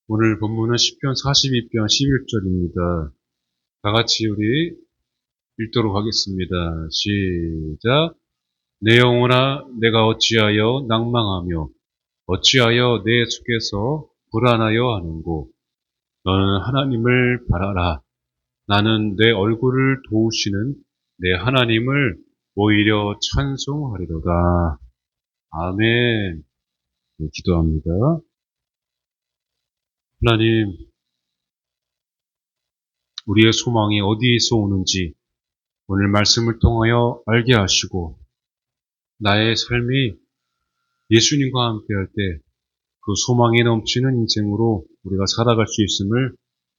오늘 본문은 시편 42편 11절입니다. 다 같이 우리 읽도록 하겠습니다. 시작. 내 영혼아, 내가 어찌하여 낭망하며 어찌하여 내 속에서 불안하여 하는고. 너는 하나님을 바라라. 나는 내 얼굴을 도우시는 내 하나님을 오히려 찬송하리로다. 아멘. 네, 기도합니다. 하나님, 우리의 소망이 어디에서 오는지 오늘 말씀을 통하여 알게 하시고, 나의 삶이 예수님과 함께 할 때 그 소망이 넘치는 인생으로 우리가 살아갈 수 있음을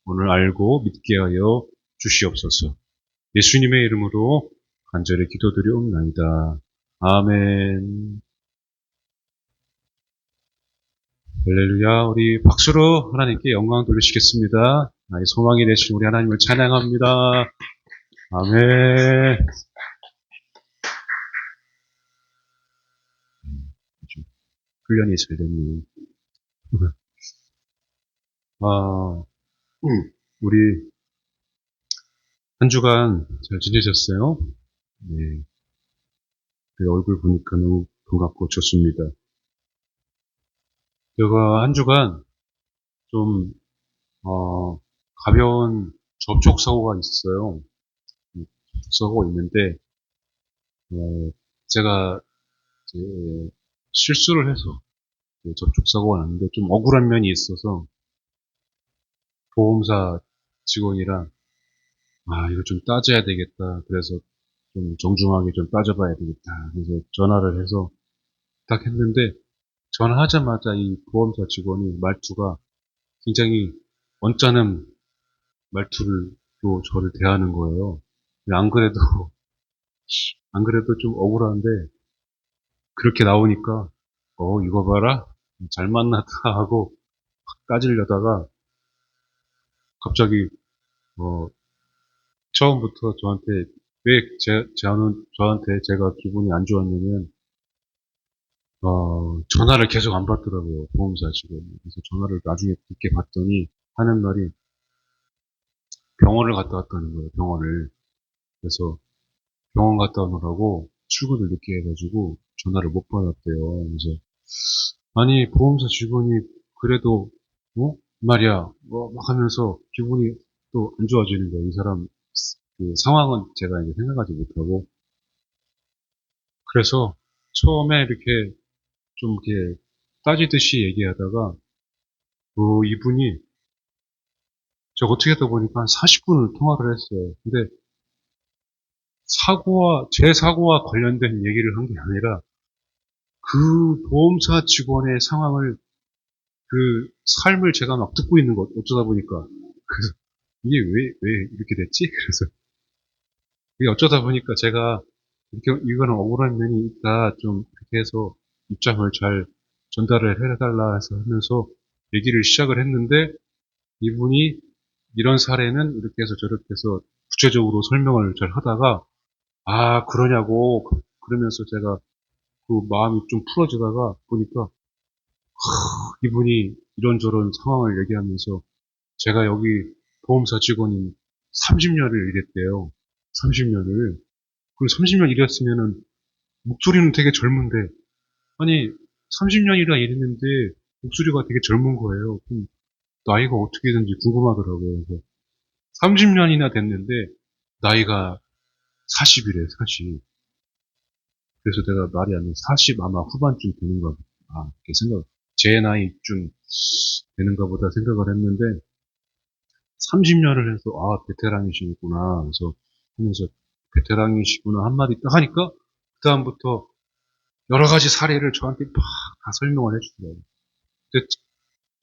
오늘 알고 믿게 하여 주시옵소서. 예수님의 이름으로 간절히 기도드리옵나이다. 아멘. 할렐루야. 우리 박수로 하나님께 영광 돌리시겠습니다. 나의 소망이 되신 우리 하나님을 찬양합니다. 아멘. 훈련이 잘 됐네요. 아, 우리 한 주간 잘 지내셨어요? 네. 그 얼굴 보니까 너무 반갑고 좋습니다. 제가 한 주간 좀, 가벼운 접촉사고가 있었어요. 접촉사고가 있는데, 제가 이제 실수를 해서 접촉사고가 났는데 좀 억울한 면이 있어서 보험사 직원이랑, 이거 좀 따져야 되겠다. 그래서 좀 정중하게 좀 따져봐야 되겠다. 그래서 전화를 해서 딱 했는데, 전화하자마자 이 보험사 직원이 말투가 굉장히 언짢은 말투로 저를 대하는 거예요. 안 그래도, 안 그래도 좀 억울한데, 그렇게 나오니까, 이거 봐라. 잘 만났다 하고 따지려다가, 갑자기, 어, 처음부터 저한테, 왜 저한테 제가 기분이 안 좋았냐면, 전화를 계속 안 받더라고요. 보험사 직원이. 그래서 전화를 나중에 늦게 받더니 하는 말이 병원을 갔다 왔다는 거예요. 병원을. 그래서 병원 갔다 오느라고 출근을 늦게 해가지고 전화를 못 받았대요. 그래서 아니 보험사 직원이 그래도 말이야 막 하면서 기분이 또 안 좋아지는 거예요. 이 사람 그 상황은 제가 이제 생각하지 못하고 그래서 처음에 이렇게 좀 이렇게 따지듯이 얘기하다가 이분이 제가 어떻게 하다 보니까 한 40분을 통화를 했어요. 근데 제 사고와 관련된 얘기를 한 게 아니라 그 보험사 직원의 상황을 그 삶을 제가 막 듣고 있는 것 어쩌다 보니까 그래서 이게 왜 이렇게 됐지? 그래서 이게 어쩌다 보니까 제가 이렇게 이거는 억울한 면이 있다 좀 그렇게 해서 입장을 잘 전달을 해달라 해서 하면서 얘기를 시작을 했는데 이분이 이런 사례는 이렇게 해서 저렇게 해서 구체적으로 설명을 잘 하다가 그러냐고 그러면서 제가 그 마음이 좀 풀어지다가 보니까 이분이 이런저런 상황을 얘기하면서 제가 여기 보험사 직원인 30년을 일했대요. 30년을. 그리고 30년 일했으면은 목소리는 되게 젊은데 아니 30년이나 일했는데 목소리가 되게 젊은 거예요. 그럼 나이가 어떻게 되는지 궁금하더라고요. 그래서 30년이나 됐는데 나이가 40이래 40. 그래서 내가 말이 안 돼. 40 아마 후반쯤 되는가 보다. 이렇게 제 나이쯤 되는가 보다 생각을 했는데 30년을 해서 베테랑이시구나. 그래서 하면서 베테랑이시구나 한마디 딱 하니까 그다음부터 여러 가지 사례를 저한테 막 다 설명을 해주더라고요. 근데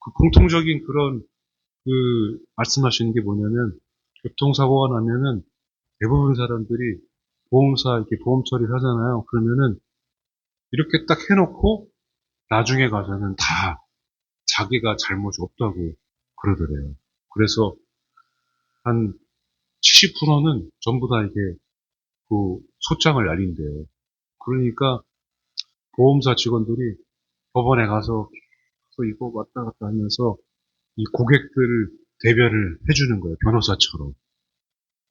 그 공통적인 그런 말씀하시는 게 뭐냐면 교통사고가 나면은 대부분 사람들이 보험사 이렇게 보험 처리를 하잖아요. 그러면은 이렇게 딱 해놓고 나중에 가서는 다 자기가 잘못이 없다고 그러더래요. 그래서 한 70%는 전부 다 이게 그 소장을 날린대요. 그러니까 보험사 직원들이 법원에 가서 이거 왔다 갔다 하면서 이 고객들을 대변을 해주는 거예요. 변호사처럼.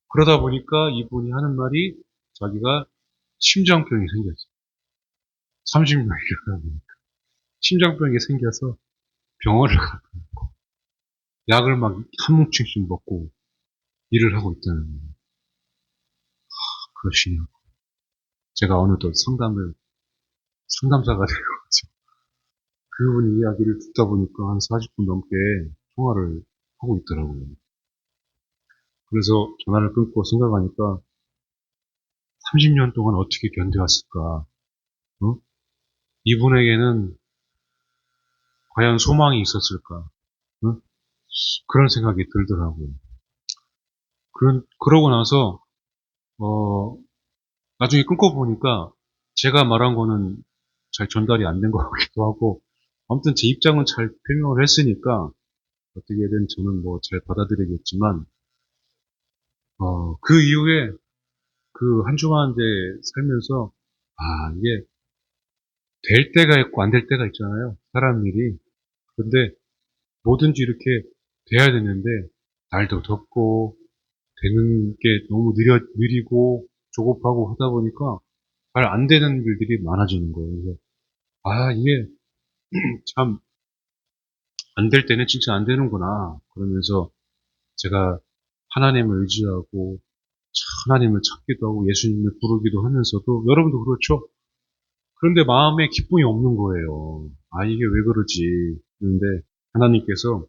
그러다 보니까 이분이 하는 말이 자기가 심장병이 생겼어요. 30명이 일어나고 심장병이 생겨서 병원을 갔고 약을 막 한 뭉치씩 먹고 일을 하고 있다는 거예요. 그러시냐고. 제가 어느덧 상담사가 되어가지고 그분 이야기를 듣다 보니까 한 40분 넘게 통화를 하고 있더라고요. 그래서 전화를 끊고 생각하니까 30년 동안 어떻게 견뎌왔을까? 어? 이분에게는 과연 소망이 있었을까? 어? 그런 생각이 들더라고요. 그러고 나서, 나중에 끊고 보니까 제가 말한 거는 잘 전달이 안 된 것 같기도 하고, 아무튼 제 입장은 잘 표명을 했으니까, 어떻게든 저는 뭐 잘 받아들이겠지만, 그 이후에 그 한 주간 이제 살면서, 이게 될 때가 있고 안 될 때가 있잖아요. 사람 일이. 근데 뭐든지 이렇게 돼야 되는데, 날도 덥고, 되는 게 너무 느리고, 조급하고 하다 보니까 잘 안 되는 일들이 많아지는 거예요. 그래서, 이게 참, 안 될 때는 진짜 안 되는구나. 그러면서 제가 하나님을 의지하고, 하나님을 찾기도 하고, 예수님을 부르기도 하면서도, 여러분도 그렇죠? 그런데 마음에 기쁨이 없는 거예요. 이게 왜 그러지? 그런데 하나님께서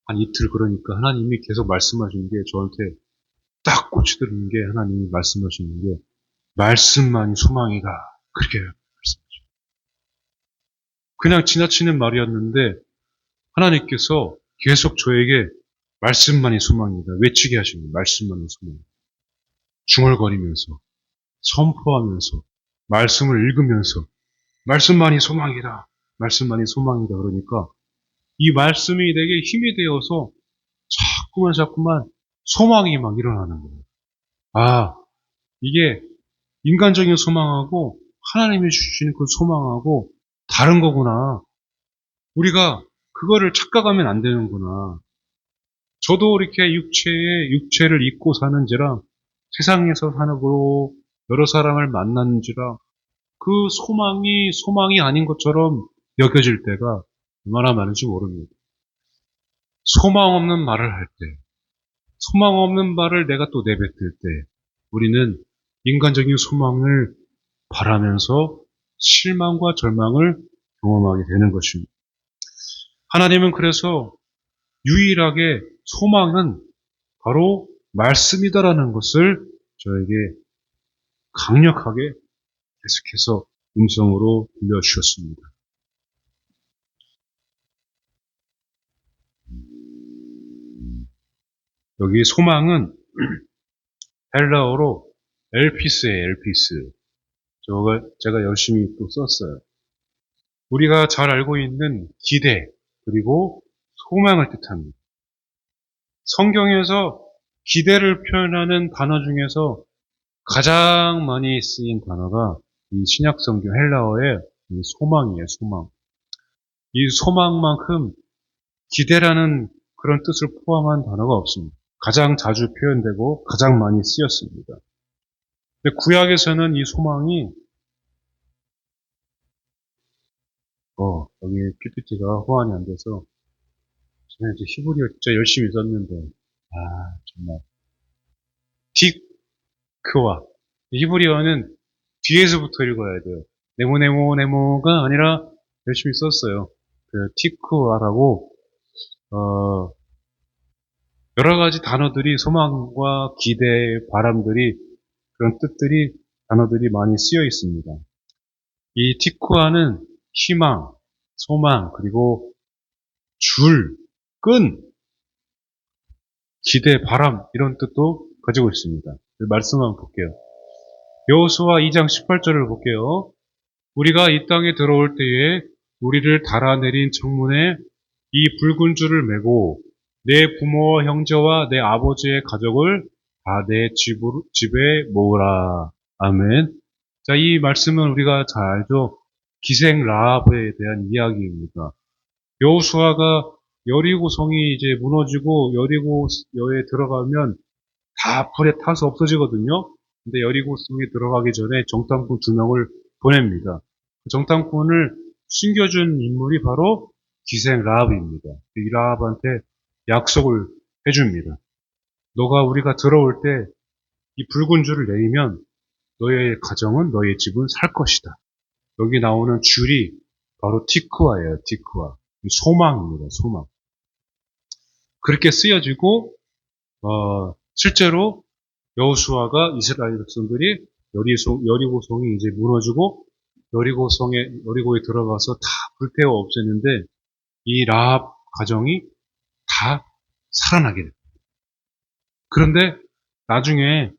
한 이틀 그러니까 하나님이 계속 말씀하시는 게 저한테 딱 꽂히드는 게 하나님이 말씀하시는 게 말씀만이 소망이다. 그렇게 말씀하시죠. 그냥 지나치는 말이었는데 하나님께서 계속 저에게 말씀만이 소망이다. 외치게 하시는 거예요. 말씀만이 소망. 중얼거리면서 선포하면서 말씀을 읽으면서 말씀만이 소망이다. 말씀만이 소망이다. 그러니까 이 말씀이 내게 힘이 되어서 자꾸만 소망이 막 일어나는 거예요. 이게 인간적인 소망하고 하나님이 주시는 그 소망하고 다른 거구나. 우리가 그거를 착각하면 안 되는구나. 저도 이렇게 육체를 입고 사는지라 세상에서 사는으로 여러 사람을 만나는지라 그 소망이 아닌 것처럼 여겨질 때가 얼마나 많은지 모릅니다. 소망 없는 말을 할 때, 소망 없는 말을 내가 또 내뱉을 때, 우리는 인간적인 소망을 바라면서 실망과 절망을 경험하게 되는 것입니다. 하나님은 그래서 유일하게 소망은 바로 말씀이다라는 것을 저에게 강력하게 계속해서 음성으로 들려주셨습니다. 여기 소망은 헬라어로 엘피스예요, 엘피스. 제가 열심히 또 썼어요. 우리가 잘 알고 있는 기대, 그리고 소망을 뜻합니다. 성경에서 기대를 표현하는 단어 중에서 가장 많이 쓰인 단어가 이 신약성경 헬라어의 이 소망이에요, 소망. 이 소망만큼 기대라는 그런 뜻을 포함한 단어가 없습니다. 가장 자주 표현되고 가장 많이 쓰였습니다. 근데 구약에서는 이 소망이 여기 PPT가 호환이 안 돼서 저는 이제 히브리어 진짜 열심히 썼는데 정말 티크와 히브리어는 뒤에서부터 읽어야 돼요. 네모가 아니라 열심히 썼어요. 그 티크와라고 여러 가지 단어들이 소망과 기대, 바람들이 그런 뜻들이 단어들이 많이 쓰여 있습니다. 이 티쿠아는 희망, 소망, 그리고 줄, 끈, 기대, 바람 이런 뜻도 가지고 있습니다. 말씀 한번 볼게요. 여호수아 2장 18절을 볼게요. 우리가 이 땅에 들어올 때에 우리를 달아내린 청문에 이 붉은 줄을 메고 내 부모와 형제와 내 아버지의 가족을 다 내 집에 모으라. 아멘. 자, 이 말씀은 우리가 잘 알죠. 기생 라합에 대한 이야기입니다. 여호수아가 여리고성이 이제 무너지고 여리고여에 들어가면 다 불에 타서 없어지거든요. 근데 여리고성에 들어가기 전에 정탐꾼 2명을 보냅니다. 정탐꾼을 숨겨준 인물이 바로 기생 라합입니다. 이 라합한테 약속을 해줍니다. 너가 우리가 들어올 때 이 붉은 줄을 내리면 너의 가정은 너의 집은 살 것이다. 여기 나오는 줄이 바로 티크와예요. 티크와. 소망입니다. 소망. 그렇게 쓰여지고 실제로 여호수아가 이스라엘 백성들이 여리고성이 이제 무너지고 여리고에 들어가서 다 불태워 없앴는데 이 라합 가정이 다 살아나게 됩니다. 그런데 나중에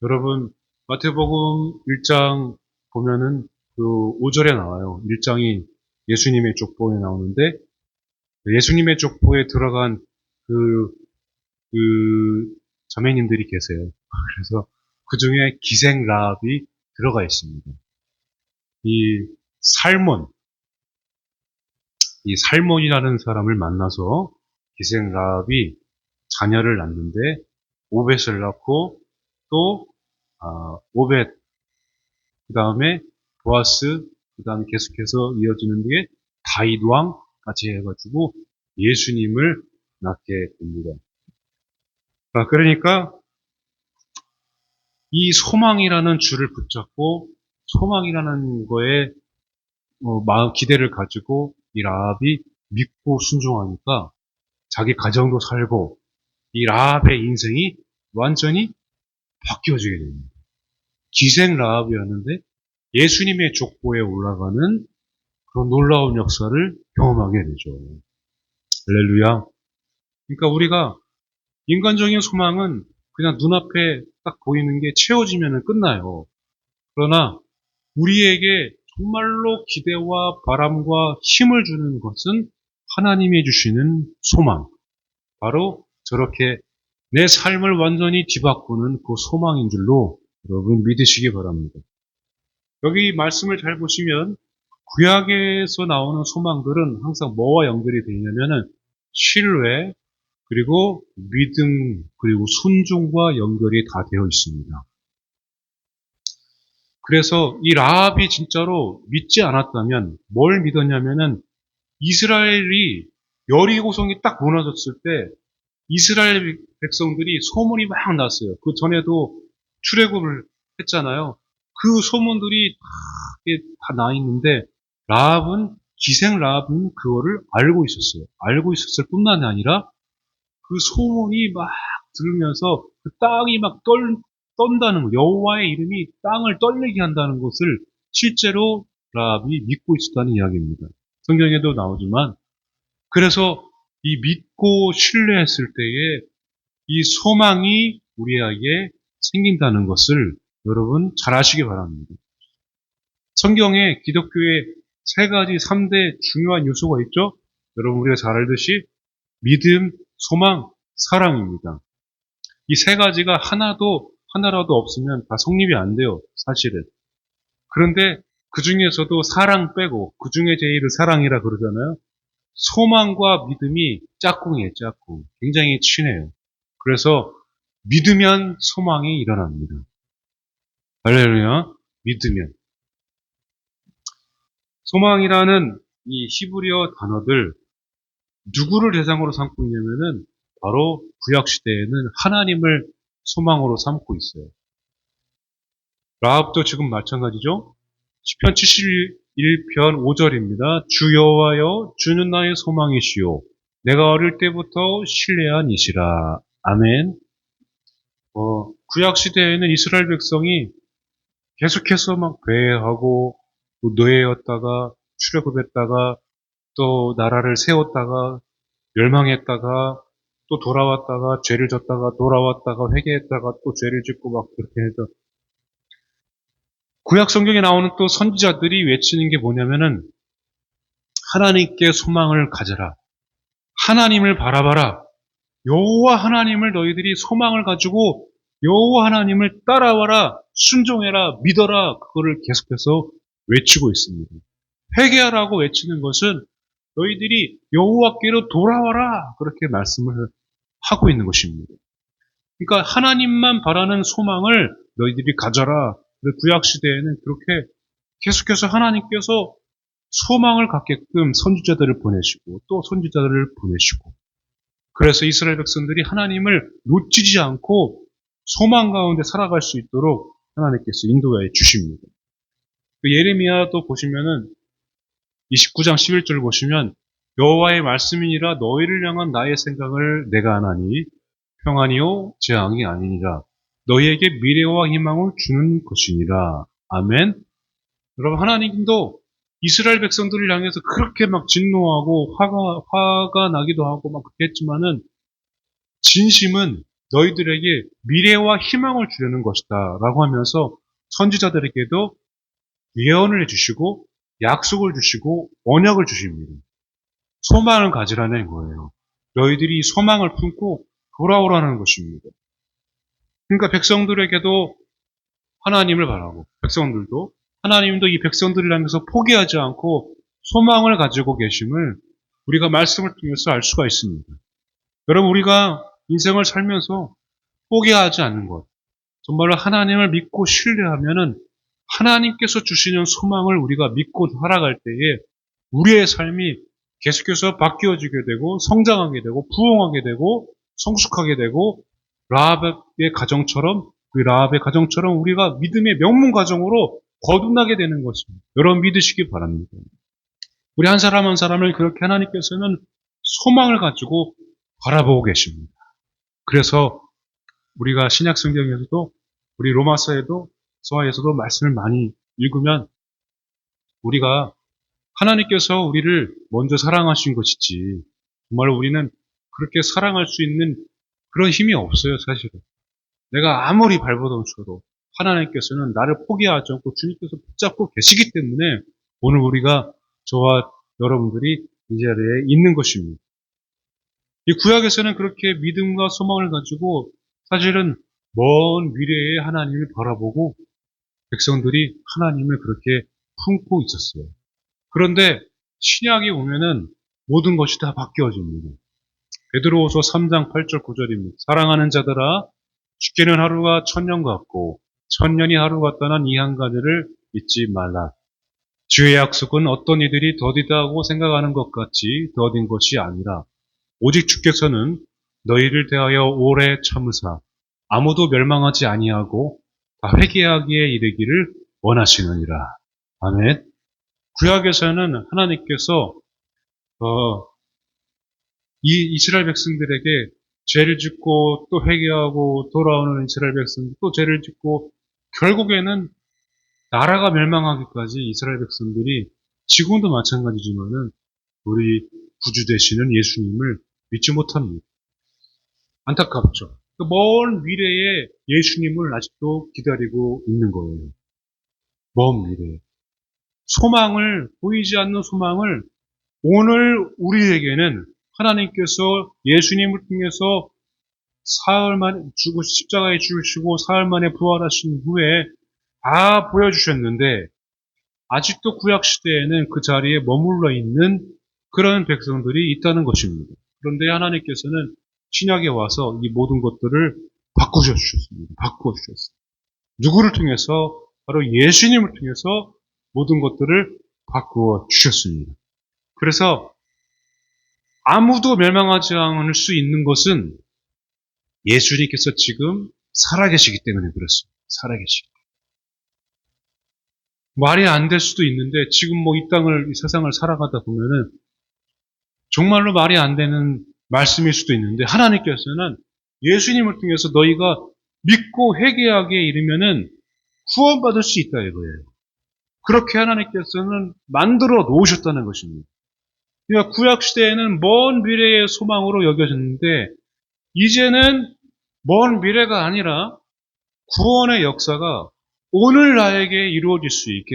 여러분 마태복음 1장 보면은 그 5절에 나와요. 1장이 예수님의 족보에 나오는데 예수님의 족보에 들어간 그 자매님들이 계세요. 그래서 그 중에 기생 라합이 들어가 있습니다. 이 살몬, 이 살몬이라는 사람을 만나서 기생 라합이 자녀를 낳는데 오벳을 낳고 또 오벳 그 다음에 보아스 그 다음에 계속해서 이어지는 게 다윗 왕까지 해가지고 예수님을 낳게 됩니다. 그러니까 이 소망이라는 줄을 붙잡고 소망이라는 거에 마음 기대를 가지고 이 라합이 믿고 순종하니까 자기 가정도 살고 이 라합의 인생이 완전히 바뀌어지게 됩니다. 기생 라합이었는데 예수님의 족보에 올라가는 그런 놀라운 역사를 경험하게 되죠. 할렐루야. 그러니까 우리가 인간적인 소망은 그냥 눈앞에 딱 보이는 게 채워지면 끝나요. 그러나 우리에게 정말로 기대와 바람과 힘을 주는 것은 하나님이 주시는 소망. 바로 저렇게 내 삶을 완전히 뒤바꾸는 그 소망인 줄로 여러분 믿으시기 바랍니다. 여기 말씀을 잘 보시면 구약에서 나오는 소망들은 항상 뭐와 연결이 되냐면은 신뢰, 그리고 믿음, 그리고 순종과 연결이 다 되어 있습니다. 그래서 이 라합이 진짜로 믿지 않았다면 뭘 믿었냐면은 이스라엘이 여리고성이 딱 무너졌을 때 이스라엘 백성들이 소문이 막 났어요. 그 전에도 출애굽을 했잖아요. 그 소문들이 다 나 있는데 기생 라합은 그거를 알고 있었어요. 알고 있었을 뿐만 아니라 그 소문이 막 들으면서 그 땅이 막 떤다는 거, 여호와의 이름이 땅을 떨리게 한다는 것을 실제로 라합이 믿고 있었다는 이야기입니다. 성경에도 나오지만 그래서 이 믿고 신뢰했을 때에 이 소망이 우리에게 생긴다는 것을 여러분 잘 아시기 바랍니다. 성경에 기독교의 3가지 3대 중요한 요소가 있죠. 여러분 우리가 잘 알듯이 믿음, 소망, 사랑입니다. 이 3가지가 하나라도 없으면 다 성립이 안 돼요. 사실은. 그런데 그 중에서도 사랑 빼고 그 중에 제일을 사랑이라 그러잖아요. 소망과 믿음이 짝꿍이에요. 짝꿍. 굉장히 친해요. 그래서 믿으면 소망이 일어납니다. 할렐루야. 믿으면. 소망이라는 이 히브리어 단어들 누구를 대상으로 삼고 있냐면은 바로 구약시대에는 하나님을 소망으로 삼고 있어요. 라합도 지금 마찬가지죠. 시편 71편 5절입니다. 주 여호와여 주는 나의 소망이시요 내가 어릴 때부터 신뢰한 이시라. 아멘. 구약시대에는 이스라엘 백성이 계속해서 막 배회하고 노예였다가 출애굽했다가 또 나라를 세웠다가 멸망했다가 또 돌아왔다가 죄를 졌다가 돌아왔다가 회개했다가 또 죄를 짓고 막 그렇게 해서 구약 성경에 나오는 또 선지자들이 외치는 게 뭐냐면은 하나님께 소망을 가져라. 하나님을 바라봐라. 여호와 하나님을 너희들이 소망을 가지고 여호와 하나님을 따라와라. 순종해라. 믿어라. 그거를 계속해서 외치고 있습니다. 회개하라고 외치는 것은 너희들이 여호와께로 돌아와라. 그렇게 말씀을 하고 있는 것입니다. 그러니까 하나님만 바라는 소망을 너희들이 가져라. 구약 시대에는 그렇게 계속해서 하나님께서 소망을 갖게끔 선지자들을 보내시고 또 선지자들을 보내시고 그래서 이스라엘 백성들이 하나님을 놓치지 않고 소망 가운데 살아갈 수 있도록 하나님께서 인도해 주십니다. 예레미야도 보시면은 29장 11절 보시면 여호와의 말씀이니라 너희를 향한 나의 생각을 내가 하나니 평안이요 재앙이 아니니라 너희에게 미래와 희망을 주는 것이니라. 아멘. 여러분 하나님도 이스라엘 백성들을 향해서 그렇게 막 진노하고 화가 나기도 하고 막 그렇게 했지만은 진심은 너희들에게 미래와 희망을 주려는 것이다 라고 하면서 선지자들에게도 예언을 해주시고 약속을 주시고 언약을 주십니다. 소망을 가지라는 거예요. 너희들이 소망을 품고 돌아오라는 것입니다. 그러니까 백성들에게도 하나님을 바라고 백성들도 하나님도 이 백성들을 향해서 포기하지 않고 소망을 가지고 계심을 우리가 말씀을 통해서 알 수가 있습니다. 여러분 우리가 인생을 살면서 포기하지 않는 것 정말로 하나님을 믿고 신뢰하면은 하나님께서 주시는 소망을 우리가 믿고 살아갈 때에 우리의 삶이 계속해서 바뀌어지게 되고 성장하게 되고 부흥하게 되고 성숙하게 되고 라합의 가정처럼 그 라합의 가정처럼 우리가 믿음의 명문 가정으로 거듭나게 되는 것입니다. 여러분 믿으시기 바랍니다. 우리 한 사람 한 사람을 그렇게 하나님께서는 소망을 가지고 바라보고 계십니다. 그래서 우리가 신약 성경에서도 우리 로마서에도 서화에서도 말씀을 많이 읽으면 우리가 하나님께서 우리를 먼저 사랑하신 것이지 정말 우리는 그렇게 사랑할 수 있는 그런 힘이 없어요, 사실은. 내가 아무리 발버둥쳐도 하나님께서는 나를 포기하지 않고 주님께서 붙잡고 계시기 때문에 오늘 우리가 저와 여러분들이 이 자리에 있는 것입니다. 이 구약에서는 그렇게 믿음과 소망을 가지고 사실은 먼 미래에 하나님을 바라보고 백성들이 하나님을 그렇게 품고 있었어요. 그런데 신약에 오면은 모든 것이 다 바뀌어집니다. 베드로후서 3장 8절 9절입니다. 사랑하는 자들아 죽게는 하루가 천년 같고 천년이 하루 같다는 이 한 가지를 잊지 말라. 주의 약속은 어떤 이들이 더디다 하고 생각하는 것 같이 더딘 것이 아니라 오직 주께서는 너희를 대하여 오래 참으사 아무도 멸망하지 아니하고 다 회개하기에 이르기를 원하시느니라. 아멘. 구약에서는 하나님께서 이 이스라엘 백성들에게 죄를 짓고 또 회개하고 돌아오는 이스라엘 백성들 또 죄를 짓고 결국에는 나라가 멸망하기까지 이스라엘 백성들이 지금도 마찬가지지만은 우리 구주 되시는 예수님을 믿지 못합니다. 안타깝죠. 그 먼 미래에 예수님을 아직도 기다리고 있는 거예요. 먼 미래에. 소망을, 보이지 않는 소망을 오늘 우리에게는 하나님께서 예수님을 통해서 사흘 만에 십자가에 죽으시고 사흘 만에 부활하신 후에 다 보여주셨는데 아직도 구약 시대에는 그 자리에 머물러 있는 그런 백성들이 있다는 것입니다. 그런데 하나님께서는 신약에 와서 이 모든 것들을 바꾸어 주셨습니다. 바꾸어 주셨어요. 누구를 통해서? 바로 예수님을 통해서 모든 것들을 바꾸어 주셨습니다. 그래서 아무도 멸망하지 않을 수 있는 것은 예수님께서 지금 살아계시기 때문에 그렇습니다. 살아계시기 때문에. 말이 안 될 수도 있는데 지금 뭐 이 땅을, 이 세상을 살아가다 보면은 정말로 말이 안 되는 말씀일 수도 있는데 하나님께서는 예수님을 통해서 너희가 믿고 회개하기에 이르면은 구원받을 수 있다 이거예요. 그렇게 하나님께서는 만들어 놓으셨다는 것입니다. 그러니까 구약시대에는 먼 미래의 소망으로 여겨졌는데 이제는 먼 미래가 아니라 구원의 역사가 오늘 나에게 이루어질 수 있게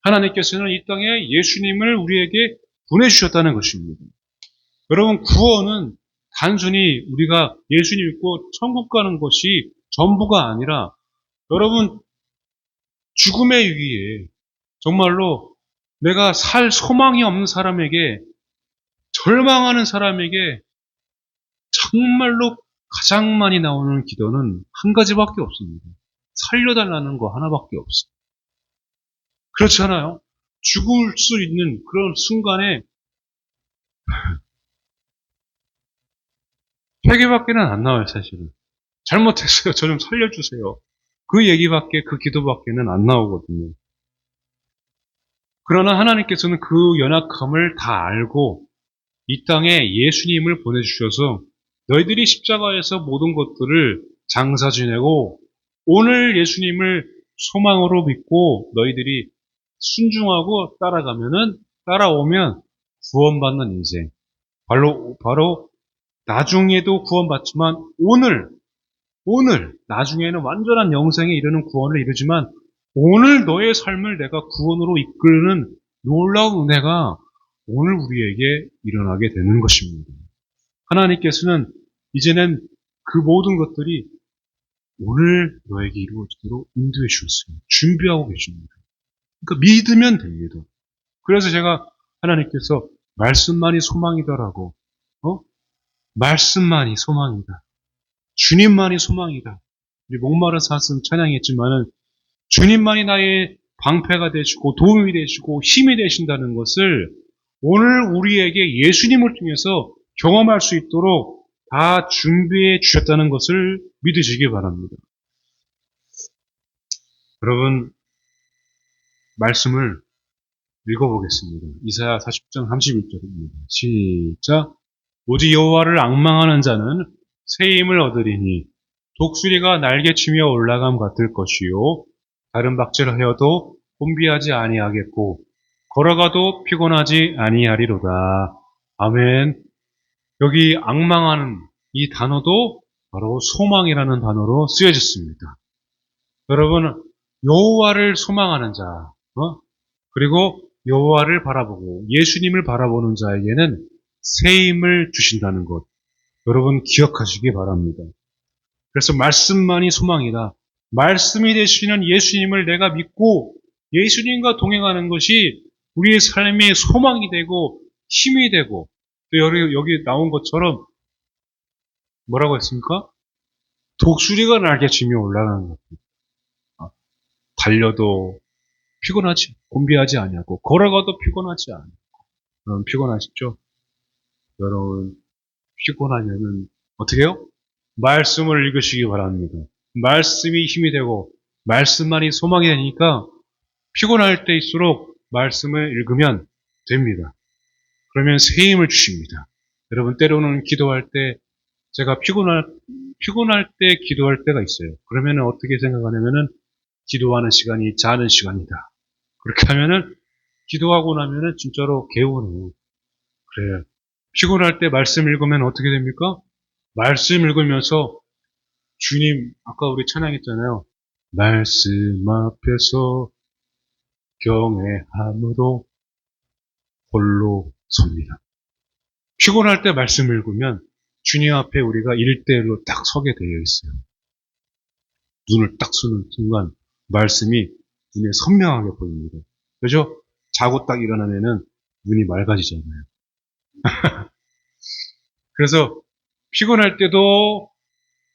하나님께서는 이 땅에 예수님을 우리에게 보내주셨다는 것입니다. 여러분 구원은 단순히 우리가 예수님 믿고 천국 가는 것이 전부가 아니라 여러분 죽음의 위기에 정말로 내가 살 소망이 없는 사람에게 절망하는 사람에게 정말로 가장 많이 나오는 기도는 한 가지밖에 없습니다. 살려달라는 거 하나밖에 없어요. 그렇잖아요. 죽을 수 있는 그런 순간에 회개밖에는 안 나와요, 사실은. 잘못했어요. 저 좀 살려주세요. 그 얘기밖에, 그 기도밖에는 안 나오거든요. 그러나 하나님께서는 그 연약함을 다 알고 이 땅에 예수님을 보내주셔서 너희들이 십자가에서 모든 것들을 장사 지내고 오늘 예수님을 소망으로 믿고 너희들이 순종하고 따라오면 구원받는 인생. 바로 나중에도 구원받지만 나중에는 완전한 영생에 이르는 구원을 이루지만 오늘 너의 삶을 내가 구원으로 이끄는 놀라운 은혜가 오늘 우리에게 일어나게 되는 것입니다. 하나님께서는 이제는 그 모든 것들이 오늘 너에게 이루어지도록 인도해 주셨어요. 준비하고 계십니다. 그러니까 믿으면 됩니다. 그래서 제가 하나님께서 말씀만이 소망이다라고, 말씀만이 소망이다. 주님만이 소망이다. 우리 목마른 사슴 찬양했지만은 주님만이 나의 방패가 되시고 도움이 되시고 힘이 되신다는 것을 오늘 우리에게 예수님을 통해서 경험할 수 있도록 다 준비해 주셨다는 것을 믿으시기 바랍니다. 여러분, 말씀을 읽어보겠습니다. 이사야 40장 31절입니다. 시작. 오직 여호와를 앙망하는 자는 새 힘을 얻으리니 독수리가 날개치며 올라감 같을 것이요 다른 박질을 하여도 혼비하지 아니하겠고 걸어가도 피곤하지 아니하리로다. 아멘. 여기 앙망하는 이 단어도 바로 소망이라는 단어로 쓰여졌습니다. 여러분, 여호와를 소망하는 자, 그리고 여호와를 바라보고 예수님을 바라보는 자에게는 새 힘을 주신다는 것, 여러분 기억하시기 바랍니다. 그래서 말씀만이 소망이다. 말씀이 되시는 예수님을 내가 믿고 예수님과 동행하는 것이 우리의 삶의 소망이 되고 힘이 되고 또 여기 나온 것처럼 뭐라고 했습니까? 독수리가 날개치며 올라가는 것. 달려도 피곤하지, 곤비하지 아니하고 걸어가도 피곤하지 않고. 여러분 피곤하시죠? 여러분 피곤하면은 어떻게 해요? 말씀을 읽으시기 바랍니다. 말씀이 힘이 되고 말씀만이 소망이 되니까 피곤할 때일수록 말씀을 읽으면 됩니다. 그러면 새 힘을 주십니다. 여러분 때로는 기도할 때 제가 피곤할 때 기도할 때가 있어요. 그러면 어떻게 생각하냐면은 기도하는 시간이 자는 시간이다. 그렇게 하면은 기도하고 나면은 진짜로 개운해요. 그래요. 피곤할 때 말씀 읽으면 어떻게 됩니까? 말씀 읽으면서 주님, 아까 우리 찬양했잖아요. 말씀 앞에서 경외함으로 홀로 섭니다. 피곤할 때 말씀 읽으면 주님 앞에 우리가 일대일로 딱 서게 되어 있어요. 눈을 딱 쓰는 순간 말씀이 눈에 선명하게 보입니다. 그죠? 자고 딱 일어나면은 눈이 맑아지잖아요. 그래서 피곤할 때도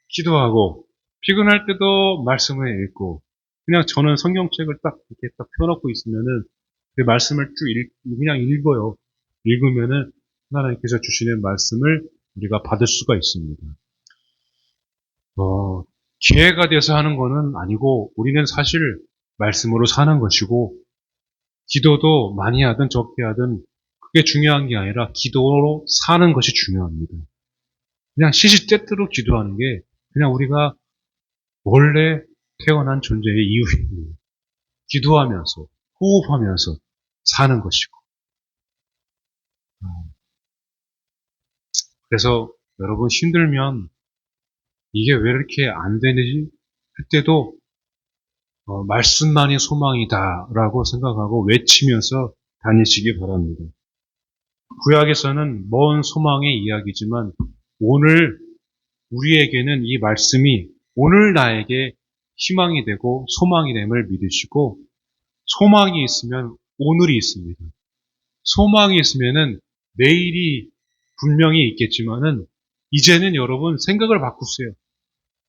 기도하고 피곤할 때도 말씀을 읽고 그냥 저는 성경책을 딱 이렇게 딱 펴놓고 있으면은 그 말씀을 그냥 읽어요. 읽으면은 하나님께서 주시는 말씀을 우리가 받을 수가 있습니다. 기회가 돼서 하는 거는 아니고 우리는 사실 말씀으로 사는 것이고 기도도 많이 하든 적게 하든 그게 중요한 게 아니라 기도로 사는 것이 중요합니다. 그냥 시시때때로 기도하는 게 그냥 우리가 원래 태어난 존재의 이유입니다. 기도하면서 호흡하면서 사는 것이고 그래서 여러분 힘들면 이게 왜 이렇게 안 되는지 그때도 말씀만이 소망이다라고 생각하고 외치면서 다니시기 바랍니다. 구약에서는 먼 소망의 이야기지만 오늘 우리에게는 이 말씀이 오늘 나에게 희망이 되고 소망이 됨을 믿으시고 소망이 있으면 오늘이 있습니다. 소망이 있으면은 내일이 분명히 있겠지만은 이제는 여러분 생각을 바꾸세요.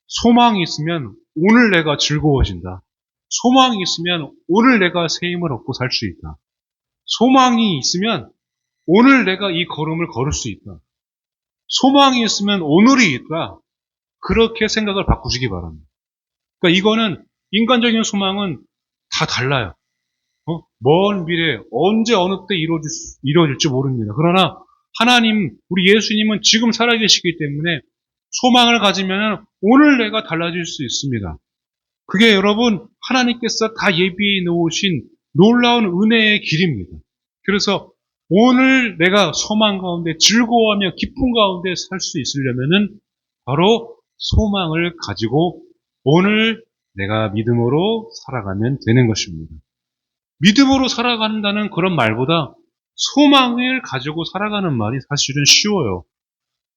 소망이 있으면 오늘 내가 즐거워진다. 소망이 있으면 오늘 내가 새 힘을 얻고 살 수 있다. 소망이 있으면 오늘 내가 이 걸음을 걸을 수 있다. 소망이 있으면 오늘이 있다. 그렇게 생각을 바꾸시기 바랍니다. 그러니까 이거는 인간적인 소망은 다 달라요. 먼 미래, 언제 어느 때 이루어질지 모릅니다. 그러나 하나님, 우리 예수님은 지금 살아계시기 때문에 소망을 가지면 오늘 내가 달라질 수 있습니다. 그게 여러분 하나님께서 다 예비해 놓으신 놀라운 은혜의 길입니다. 그래서 오늘 내가 소망 가운데 즐거워하며 기쁨 가운데 살 수 있으려면은 바로 소망을 가지고 오늘 내가 믿음으로 살아가면 되는 것입니다. 믿음으로 살아간다는 그런 말보다 소망을 가지고 살아가는 말이 사실은 쉬워요.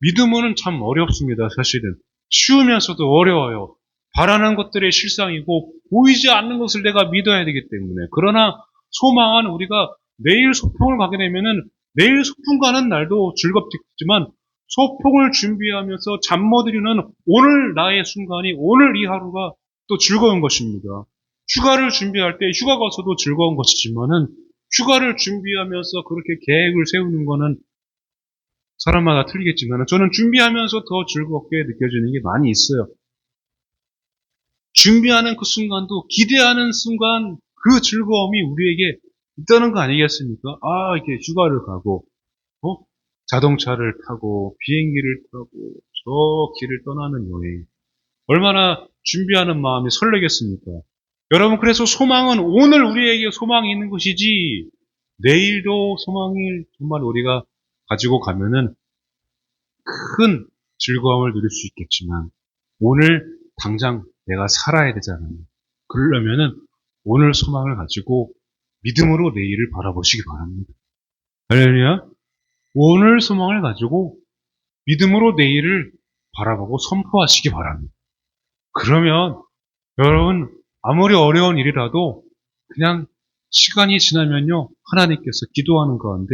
믿음은 참 어렵습니다. 사실은 쉬우면서도 어려워요. 바라는 것들의 실상이고 보이지 않는 것을 내가 믿어야 되기 때문에. 그러나 소망은 우리가 내일 소풍을 가게 되면은 내일 소풍 가는 날도 즐겁겠지만 소풍을 준비하면서 잠 못 이루는 오늘 나의 순간이, 오늘 이 하루가 또 즐거운 것입니다. 휴가를 준비할 때 휴가 가서도 즐거운 것이지만은 휴가를 준비하면서 그렇게 계획을 세우는 거는 사람마다 틀리겠지만 저는 준비하면서 더 즐겁게 느껴지는 게 많이 있어요. 준비하는 그 순간도, 기대하는 순간 그 즐거움이 우리에게 있다는 거 아니겠습니까? 이렇게 휴가를 가고 자동차를 타고 비행기를 타고 저 길을 떠나는 여행, 얼마나 준비하는 마음이 설레겠습니까? 여러분, 그래서 소망은 오늘 우리에게 소망이 있는 것이지 내일도 소망을 정말 우리가 가지고 가면은 큰 즐거움을 누릴 수 있겠지만 오늘 당장 내가 살아야 되잖아요. 그러려면은 오늘 소망을 가지고 믿음으로 내일을 바라보시기 바랍니다. 할렐루야. 오늘 소망을 가지고 믿음으로 내일을 바라보고 선포하시기 바랍니다. 그러면 여러분, 아무리 어려운 일이라도 그냥 시간이 지나면요, 하나님께서 기도하는 가운데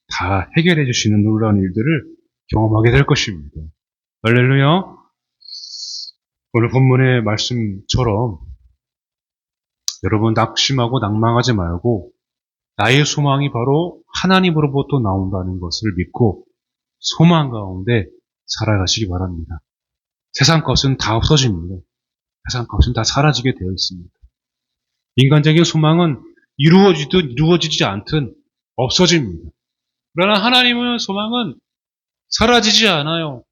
다 해결해 주시는 놀라운 일들을 경험하게 될 것입니다. 할렐루야. 오늘 본문의 말씀처럼 여러분 낙심하고 낭망하지 말고 나의 소망이 바로 하나님으로부터 나온다는 것을 믿고 소망 가운데 살아가시기 바랍니다. 세상 것은 다 없어집니다. 세상 것은 다 사라지게 되어 있습니다. 인간적인 소망은 이루어지든 이루어지지 않든 없어집니다. 그러나 하나님의 소망은 사라지지 않아요.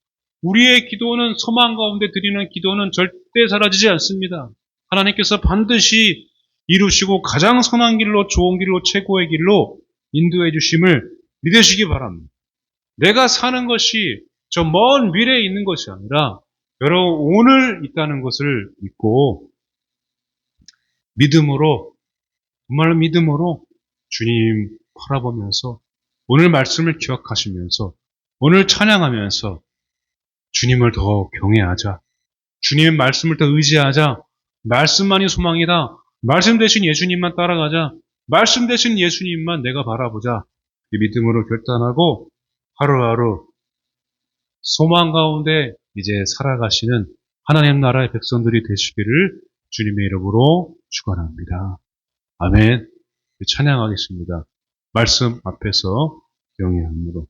우리의 기도는, 소망 가운데 드리는 기도는 절대 사라지지 않습니다. 하나님께서 반드시 이루시고 가장 선한 길로, 좋은 길로, 최고의 길로 인도해 주심을 믿으시기 바랍니다. 내가 사는 것이 저 먼 미래에 있는 것이 아니라 여러분 오늘 있다는 것을 믿고 믿음으로, 정말로 믿음으로 주님 바라보면서 오늘 말씀을 기억하시면서 오늘 찬양하면서 주님을 더 경외하자. 주님의 말씀을 더 의지하자. 말씀만이 소망이다. 말씀 대신 예수님만 따라가자. 말씀 대신 예수님만 내가 바라보자. 이 믿음으로 결단하고 하루하루 소망 가운데 이제 살아가시는 하나님 나라의 백성들이 되시기를 주님의 이름으로 축원합니다. 아멘. 찬양하겠습니다. 말씀 앞에서 경외함으로.